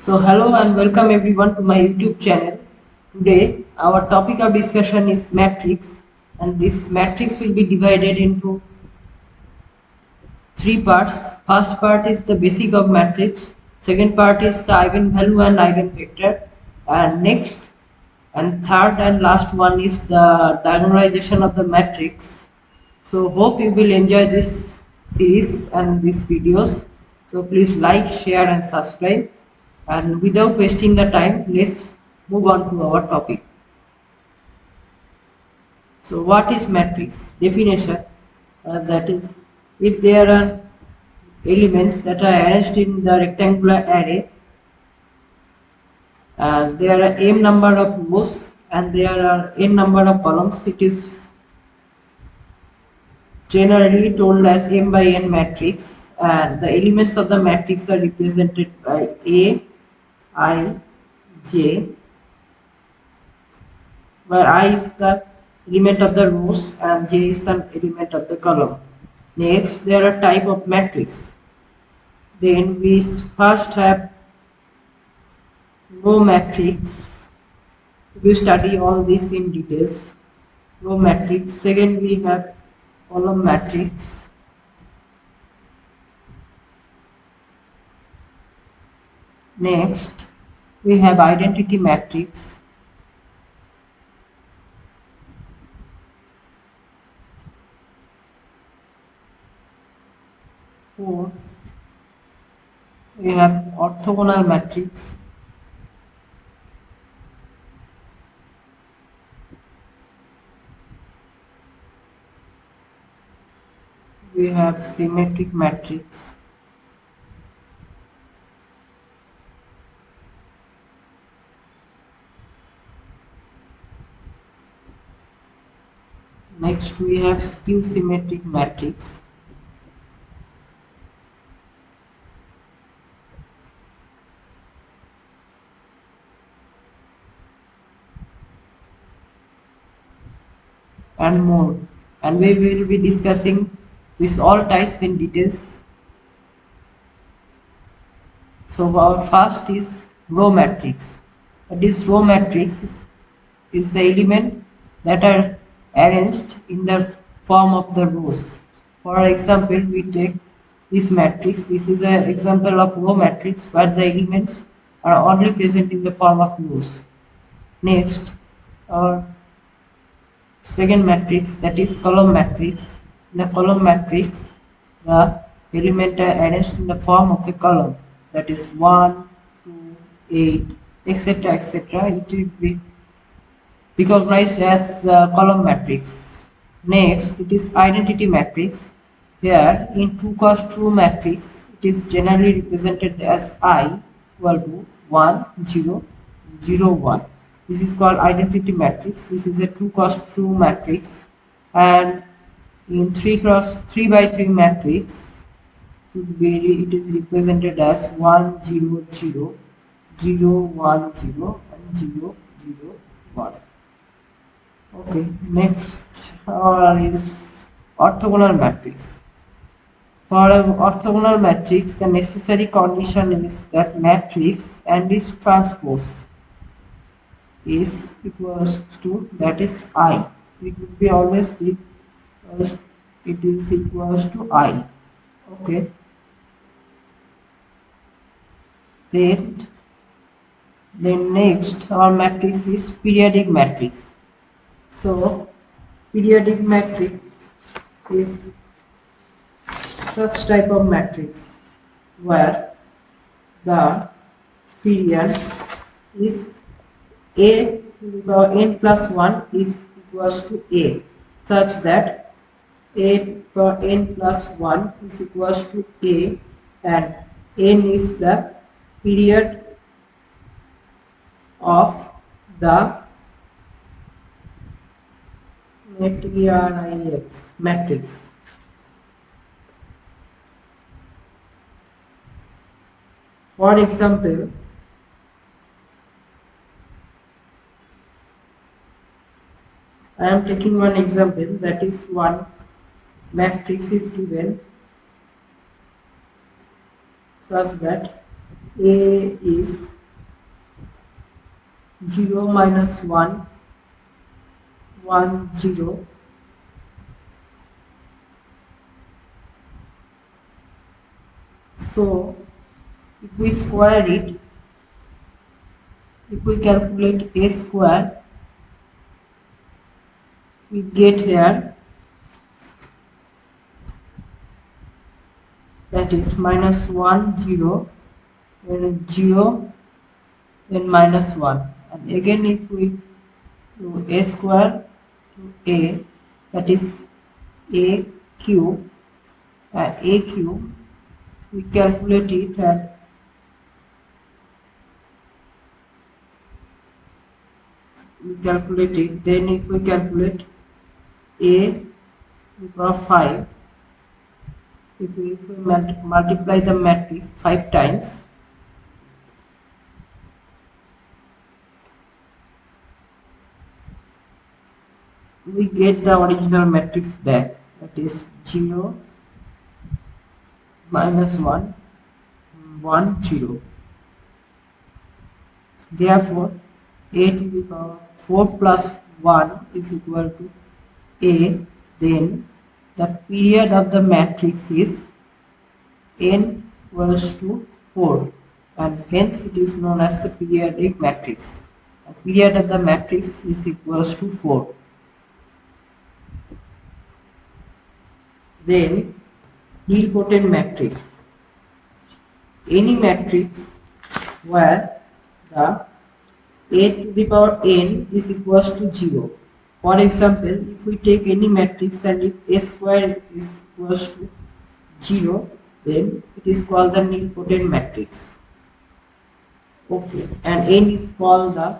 So hello and welcome everyone to my YouTube channel. Today our topic of discussion is matrix, and this matrix will be divided into three parts. First part is the basic of matrix, second part is the eigenvalue and eigenvector, and next and third and last one is the diagonalization of the matrix. So hope you will enjoy this series and these videos. So please like, share and subscribe. And without wasting the time, let's move on to our topic. So what is matrix? Definition, that is, if there are elements that are arranged in the rectangular array and there are m number of rows and there are n number of columns, it is generally told as m by n matrix, and the elements of the matrix are represented by a, I, j, where I is the element of the rows and j is the element of the column. Next, there are type of matrix. Then we first have row matrix. We study all this in details. Row matrix. Second, we have column matrix. Next, we have identity matrix. Four, we have orthogonal matrix. We have symmetric matrix. Next, we have skew symmetric matrix. And more, and we will be discussing this all types in details. So our first is row matrix. This row matrix is the element that are arranged in the form of the rows. For example, we take this matrix. This is an example of row matrix where the elements are only present in the form of rows. Next, our second matrix, that is column matrix. In the column matrix, the elements are arranged in the form of a column, that is 1, 2, 8, etc. etc. It will be recognized as column matrix. Next, it is identity matrix. Here, in true cos true matrix, it is generally represented as I equal to 1, 0, 0, 1. This is called identity matrix. This is a true cos true matrix. And in 3 by 3 matrix, it is represented as 1, 0, 0, 0, 1, 0, and 0, 0, 1. Okay, next is orthogonal matrix. For an orthogonal matrix, the necessary condition is that matrix and its transpose is equals to, that is I. It will be always be it is equals to I. Okay. Then next our matrix is periodic matrix. So periodic matrix is such type of matrix where the period is a to the power n plus 1 is equals to a, such that a per n plus 1 is equals to a, and n is the period of the matrix. For example, I am taking one example, that is one matrix is given such that A is 0 minus 1, 1, 0. So if we square it, if we calculate A square, we get here that is minus 1, 0, then 0, then minus 1. And again if we do A square to A, that is A cube, A cube, we calculate it and then if we calculate A to the power 5, if we multiply the matrix 5 times, we get the original matrix back, that is 0, minus 1, 1, 0. Therefore, A to the power 4 plus 1 is equal to A. Then the period of the matrix is n equals to 4, and hence it is known as the periodic matrix. The period of the matrix is equals to 4. Then nilpotent matrix. Any matrix where the A to the power n is equals to 0. For example, if we take any matrix and if A square is equals to 0, then it is called the nilpotent matrix. Okay, and n is called the,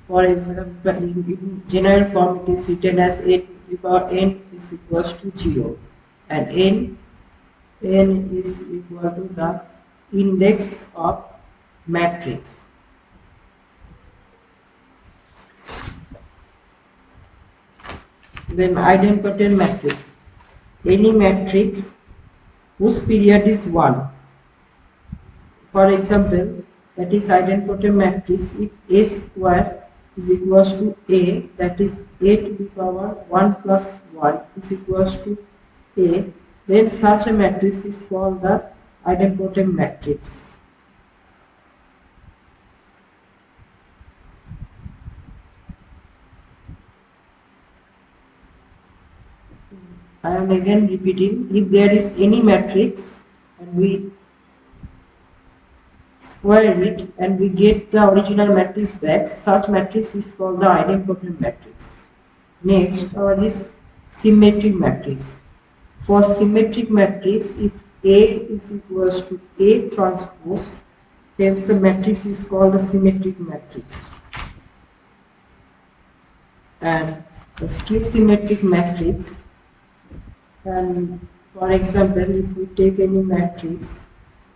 for example, in general form it is written as A to the power n is equals to 0, and n is equal to the index of matrix. Then idempotent matrix. Any matrix whose period is 1. For example, that is idempotent matrix if A square is equals to A, that is A to the power 1 plus 1 is equals to A, then such a matrix is called the idempotent matrix. I am again repeating, if there is any matrix and we square it and we get the original matrix back, such matrix is called the idempotent matrix. Next, our is symmetric matrix. For symmetric matrix, if A is equals to A transpose, hence the matrix is called a symmetric matrix. And the skew symmetric matrix, and for example, if we take any matrix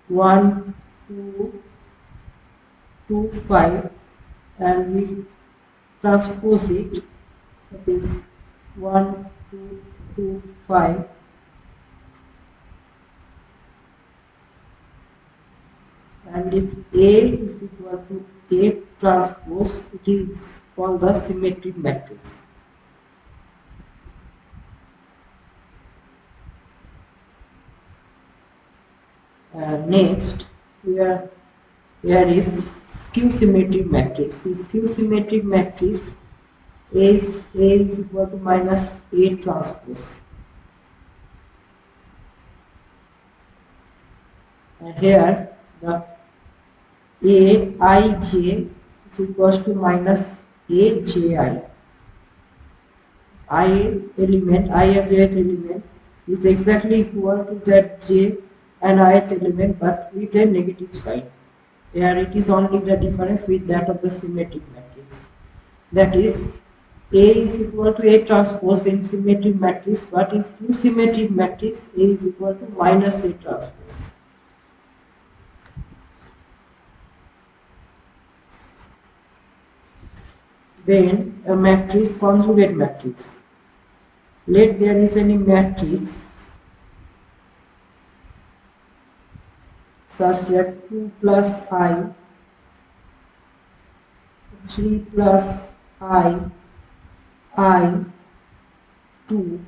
1, 2, 2, 5 and we transpose it, that is 1, 2, 2, 5, and if A is equal to A transpose, it is called the symmetric matrix. Next, here is skew symmetric matrix. In skew symmetric matrix, A is equal to minus A transpose. And here the Aij is equals to minus Aji. Ith element is exactly equal to that j and ith element, but with a negative sign. Here it is only the difference with that of the symmetric matrix. That is, A is equal to A transpose in symmetric matrix, but in skew symmetric matrix, A is equal to minus A transpose. Then a matrix, conjugate matrix. Let there is any matrix such that 2 plus I, 3 plus I, 2,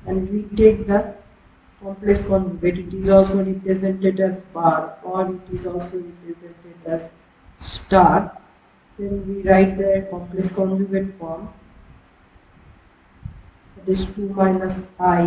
and we take the complex conjugate. It is also represented as bar, or it is also represented as star. Then we write the complex conjugate form, that is 2 minus I,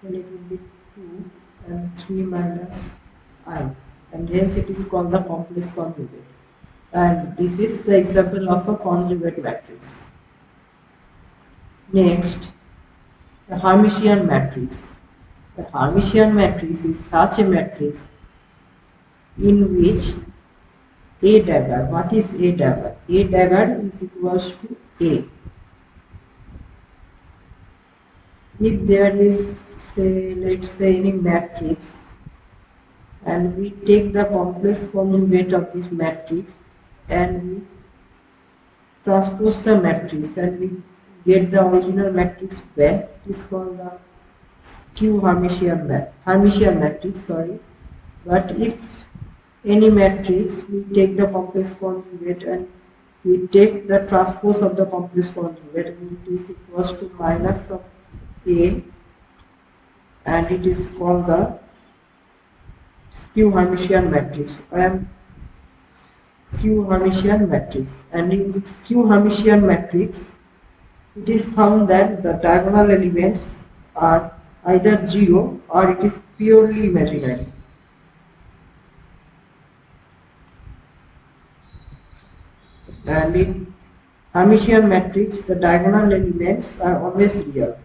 then it will be 2, and 3 minus I, and hence it is called the complex conjugate. And this is the example of a conjugate matrix. Next, the Hermitian matrix. The Hermitian matrix is such a matrix in which A dagger, what is A dagger? A dagger is equals to A. If there is, say, let's say any matrix, and we take the complex conjugate of this matrix and we transpose the matrix and we get the original matrix back, it is called the skew Hermitian matrix, sorry. But if any matrix, we take the complex conjugate and we take the transpose of the complex conjugate, and it is equals to minus of A, and it is called the skew Hermitian matrix. Skew Hermitian matrix, and in the skew Hermitian matrix, it is found that the diagonal elements are either 0 or it is purely imaginary. And in Hermitian matrix, the diagonal elements are always real.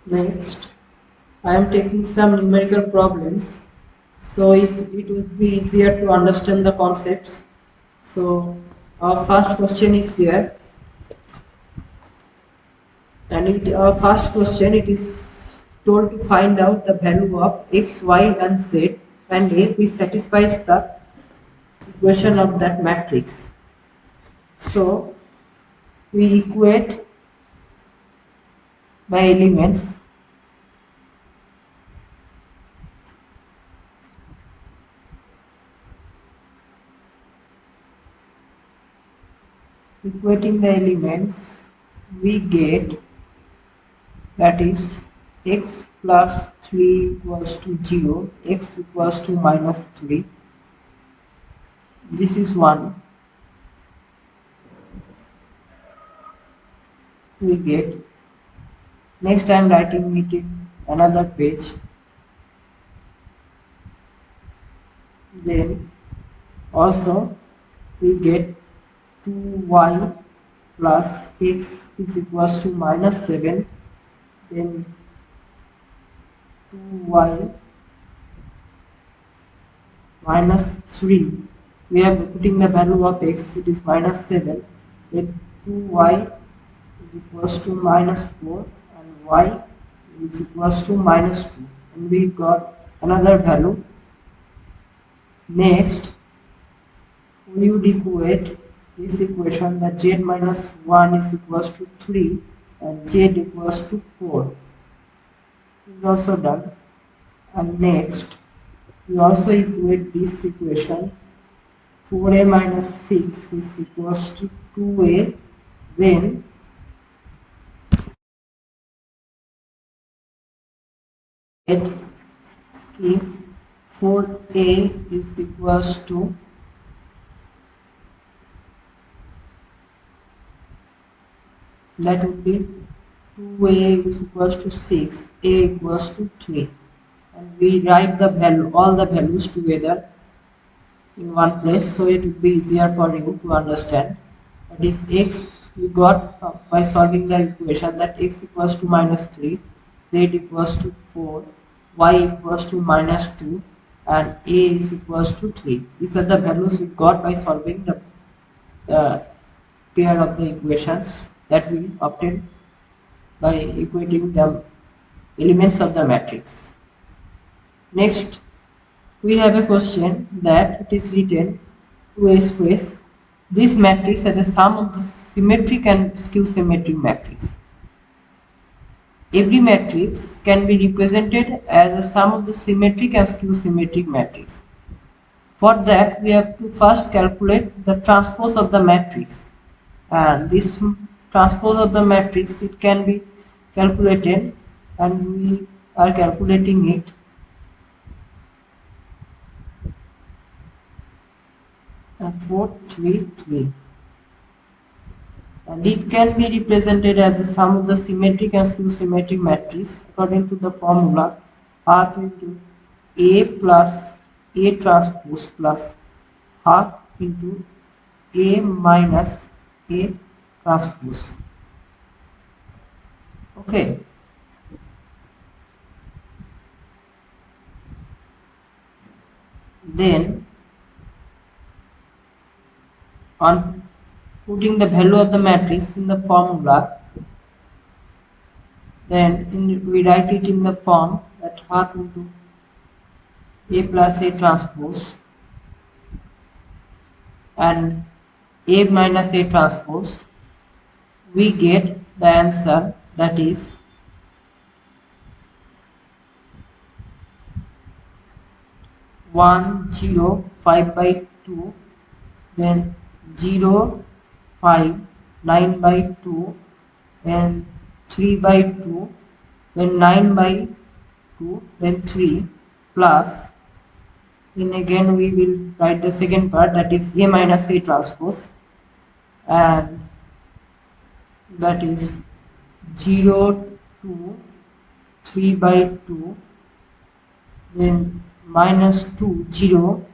Next, I am taking some numerical problems, so it would be easier to understand the concepts. So our first question is there, and our first question, it is told to find out the value of x, y, and z, and a which satisfies the equation of that matrix. So we equate the elements. Equating the elements, we get, that is, x plus 3 equals to 0, x equals to minus 3. This is one. We get. Next I am writing it in another page. Then also we get 2y plus x is equals to minus 7. Then 2y minus 3. We are putting the value of x, it is minus 7. Then 2y is equals to minus 4 and y is equals to minus 2. And we got another value. Next, we would equate this equation that z minus 1 is equals to 3 and z equals to 4. This is also done. And next, we also equate this equation, 4a minus 6 is equals to 2a, then get if 4a is equals to that would be 2a is equals to 6, a equals to 3, and we write the value, all the values together in one place, so it would be easier for you to understand. That is, x we got by solving the equation, that x equals to minus 3, z equals to 4, y equals to minus 2, and a is equals to 3. These are the values we got by solving the the pair of the equations that we obtain by equating the elements of the matrix. Next, we have a question that it is written to express this matrix as a sum of the symmetric and skew symmetric matrix. Every matrix can be represented as a sum of the symmetric and skew symmetric matrix. For that, we have to first calculate the transpose of the matrix, and this transpose of the matrix, it can be calculated, and we are calculating it. 433, and it can be represented as the sum of the symmetric and skew symmetric matrix according to the formula half into A plus A transpose plus half into A minus A transpose. Okay. Then on putting the value of the matrix in the formula, then we write it in the form that half into A plus A transpose and A minus A transpose, we get the answer that is 105 by 2, then 0 5 9 by 2, then 3 by 2, then 9 by 2, then 3 plus, then again we will write the second part that is A minus A transpose, and that is 0 2 3 by 2, then minus 2 0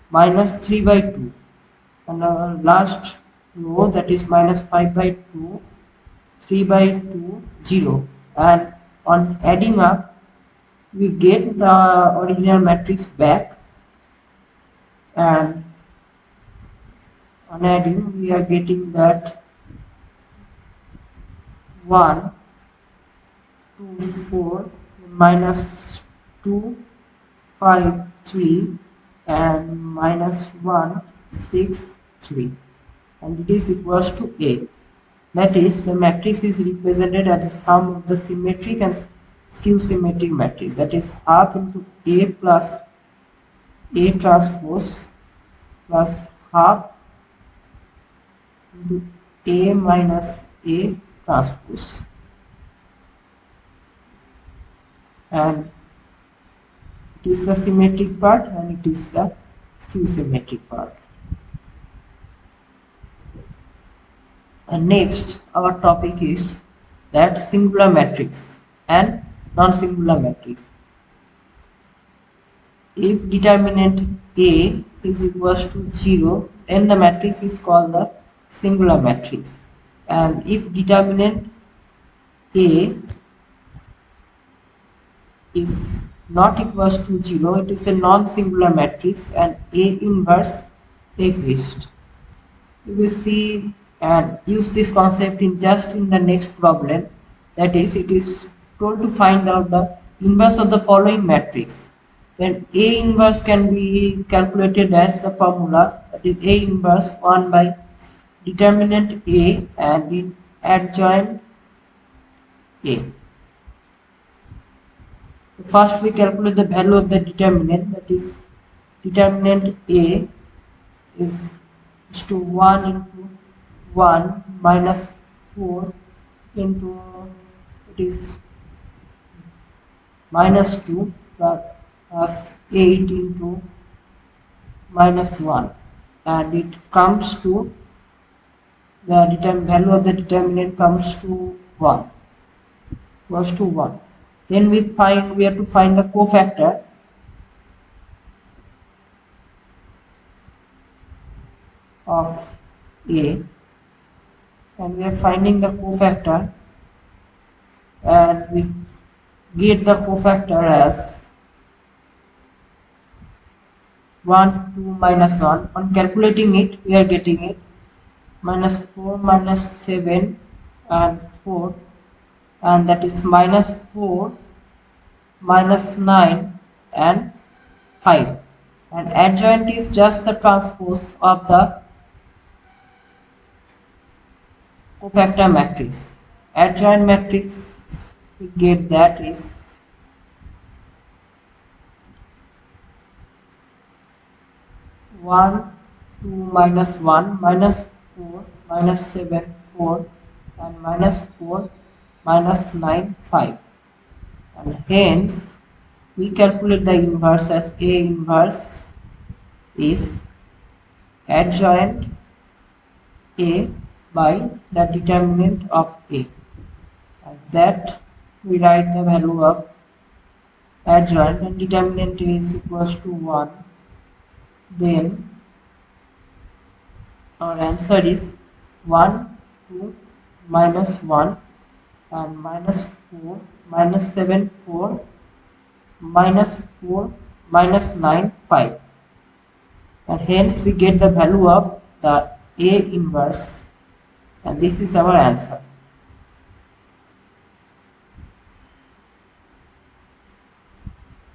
minus 3 by 2, and our last row that is minus 5 by 2 3 by 2 0, and on adding up we get the original matrix back, and on adding we are getting that 1 2 4 minus 2 5 3 and minus 1 6 3, and it is equals to A. That is, the matrix is represented as the sum of the symmetric and skew symmetric matrix, that is half into A plus A transpose plus half into A minus A transpose, and it is the symmetric part and it is the skew symmetric part. And next our topic is that singular matrix and non-singular matrix. If determinant A is equals to 0, then the matrix is called the singular matrix, and if determinant A is not equals to 0, it is a non-singular matrix and A inverse exists. You will see and use this concept in the next problem, that is, it is told to find out the inverse of the following matrix. Then A inverse can be calculated as the formula, that is A inverse 1 by determinant A and in adjoint A. First we calculate the value of the determinant, that is determinant A is to 1 into 1 minus 4 into, it is minus 2 plus 8 into minus 1, and it comes to the value of the determinant comes to 1, equals to 1. Then we have to find the cofactor of A, and we are finding the cofactor, and we get the cofactor as 1 2 minus 1. On calculating it we are getting it minus 4 minus 7 and 4, and that is minus 4 minus 9 and 5. And adjoint is just the transpose of the cofactor matrix. Adjoint matrix we get that is 1, 2 minus 1 minus 4 minus 7 4 and minus 4 minus 9 5, and hence we calculate the inverse as A inverse is adjoint A by the determinant of A, and that we write the value of adjoint, and determinant A is equals to 1. Then our answer is 1, 2 minus 1 and minus 4 minus 7 4 minus 4 minus 9 5, and hence we get the value of the A inverse, and this is our answer.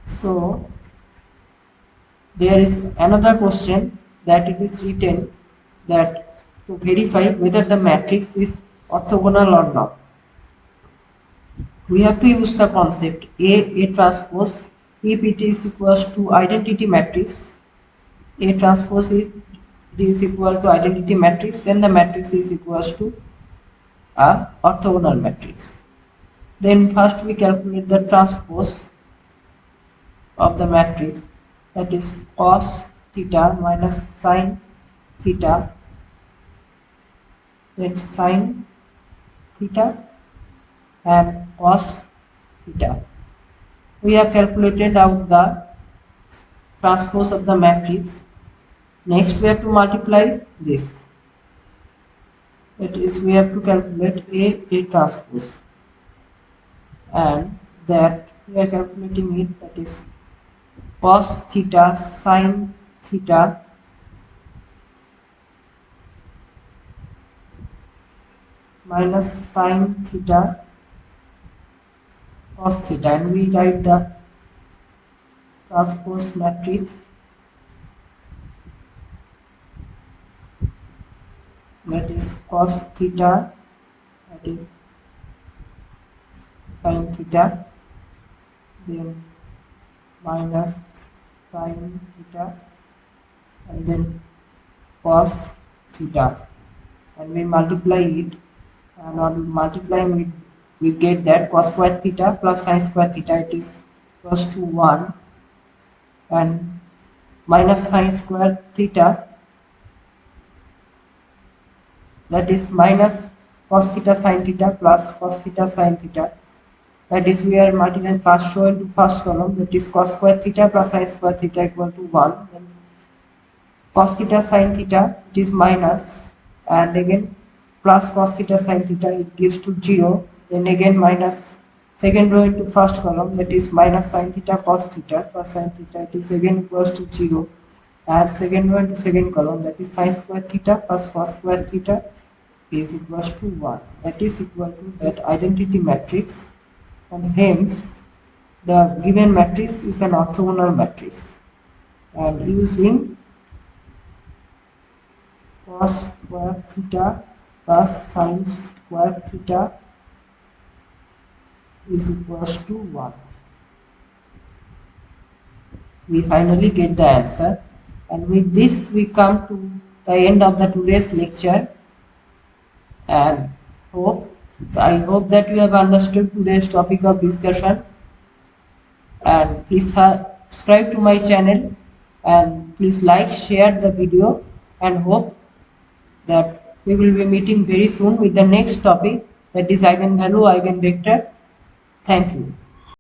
So there is another question that it is written that to verify whether the matrix is orthogonal or not, we have to use the concept A transpose. If it is equals to identity matrix, A transpose is equal to identity matrix, then the matrix is equals to a orthogonal matrix. Then first we calculate the transpose of the matrix, that is cos theta minus sin theta, then sin theta and cos theta. We have calculated out the transpose of the matrix. Next we have to multiply this, that is we have to calculate A transpose, and that we are calculating it, that is cos theta sin theta minus sin theta cos theta, and we write the transpose matrix, that is cos theta, that is sin theta, then minus sin theta, and then cos theta, and we multiply it, and on multiplying we get that cos square theta plus sin square theta, it is equals to 1, and minus sin square theta, that is minus cos theta sin theta plus cos theta sin theta, that is we are multiplying first row into first column, that is cos square theta plus sin square theta equal to 1, then cos theta sin theta, it is minus, and again plus cos theta sin theta, it gives to 0, then again minus second row into first column, that is minus sin theta cos theta plus sin theta, it is again equals to 0, and second row into second column, that is sin square theta plus cos square theta is equals to 1, that is equal to that identity matrix, and hence the given matrix is an orthogonal matrix. And using cos square theta plus sin square theta is equals to 1, we finally get the answer. And with this we come to the end of the today's lecture, and I hope that you have understood today's topic of discussion, and please subscribe to my channel, and please like, share the video, and hope that we will be meeting very soon with the next topic, that is eigenvalue, eigenvector. Thank you.